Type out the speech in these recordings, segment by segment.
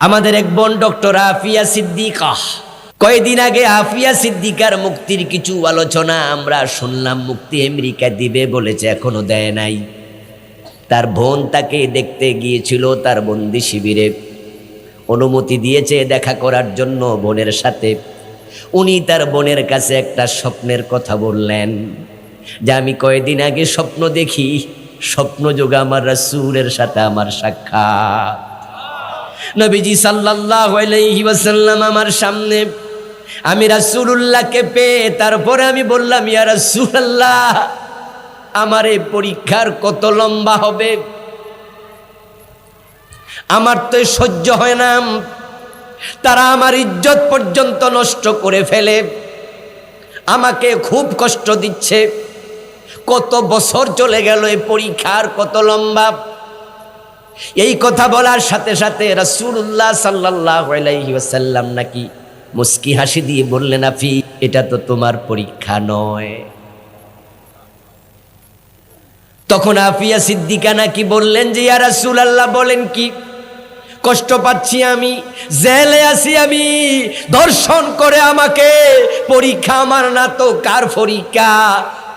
আমাদের এক বোন ডক্টর আফিয়া সিদ্দিকা, কয়েকদিন আগে আফিয়া সিদ্দিকার মুক্তির কিছু আলোচনা আমরা শুনলাম। মুক্তি আমেরিকা দিবে বলেছে, এখনো দেয় নাই। তার বোন তাকে দেখতে গিয়েছিল তার বন্দি শিবিরে, অনুমতি দিয়েছে দেখা করার জন্য বোনের সাথে। উনি তার বোনের কাছে একটা স্বপ্নের কথা বললেন যে আমি কয়েকদিন আগে স্বপ্ন দেখি, স্বপ্ন যোগে আমার রাসূলের সাথে আমার সাক্ষাৎ। নবীজি সাল্লাল্লাহু আলাইহি ওয়াসাল্লাম আমার সামনে, আমি রাসূলুল্লাহকে পেয়ে তারপরে আমি বললাম, ইয়া রাসূলুল্লাহ, আমার এই পরীক্ষার কত লম্বা হবে, আমার তো সহ্য হয় না। তারা আমার ইজ্জত পর্যন্ত নষ্ট করে ফেলে, আমাকে খুব কষ্ট দিচ্ছে। কত বছর চলে গেল, এই পরীক্ষার কত লম্বা। এই কথা বলার সাথে সাথে রাসূলুল্লাহ সাল্লাল্লাহু আলাইহি ওয়াসাল্লাম নাকি মুস্কি হাসি দিয়ে বললেন, আফি, এটা তো তোমার পরীক্ষা নয়। তখন আফিয়া সিদ্দিকা নাকি বললেন যে, ইয়া রাসূলুল্লাহ, বলেন কি? কষ্ট পাচ্ছি, আমি জেলে আছি, আমি ধর্ষণ করে আমাকে, পরীক্ষা আমার না তো কার পরীক্ষা?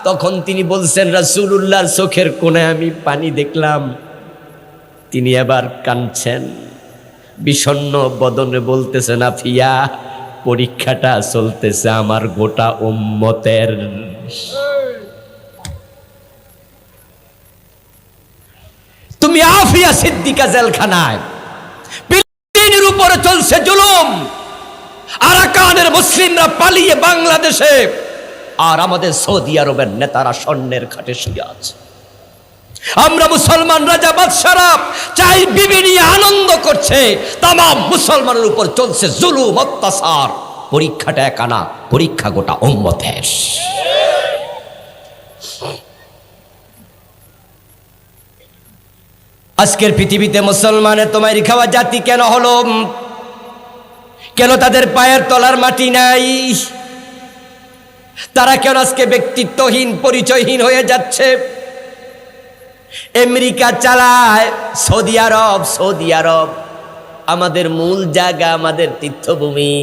তখন তিনি বলছেন, রাসূলুল্লাহর চোখের কোণে আমি পানি দেখলাম। তিনি এবার কাঁদছেন, বিষণ্ণ বদনে বলতেছেন, আফিয়া, পরীক্ষাটা চলতেছে আমার গোটা উম্মতের। তুমি আফিয়া সিদ্দিকা জেলখানায়, পিলপিনের উপরে চলছে জুলুম, আরাকানের মুসলিমরা পালিয়ে বাংলাদেশে, আর আমাদের সৌদি আরবের নেতারা স্বর্ণের খাটে শুয়ে আছে। আমরা মুসলমান রাজা বাদশারা চাই বিবি নিয়ে আনন্দ করছে, তামাম মুসলমানের উপর চলছে জুলুম অত্যাচার। পরীক্ষাটা একানা, পরীক্ষা গোটা উম্মতের। আজকের পৃথিবীতে মুসলমানের তোমায় খাওয়া জাতি কেন হলো? কেন তাদের পায়ের তলার মাটি নাই? তারা কেন আজকে ব্যক্তিত্বহীন, পরিচয়হীন হয়ে যাচ্ছে? আমেরিকা চালায় সৌদি আরব, সৌদি আরব আমাদের মূল জায়গা, আমাদের তীর্থভূমি,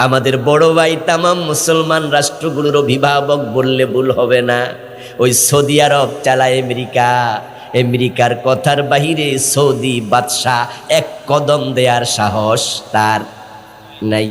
আমাদের বড় ভাই। তামাম মুসলমান রাষ্ট্রগুলোর অভিভাবক বললে ভুল হবে না। ওই সৌদি আরব চালায় আমেরিকা। আমেরিকার কথার বাহিরে সৌদি বাদশাহ এক কদম দেওয়ার সাহস তার নাই।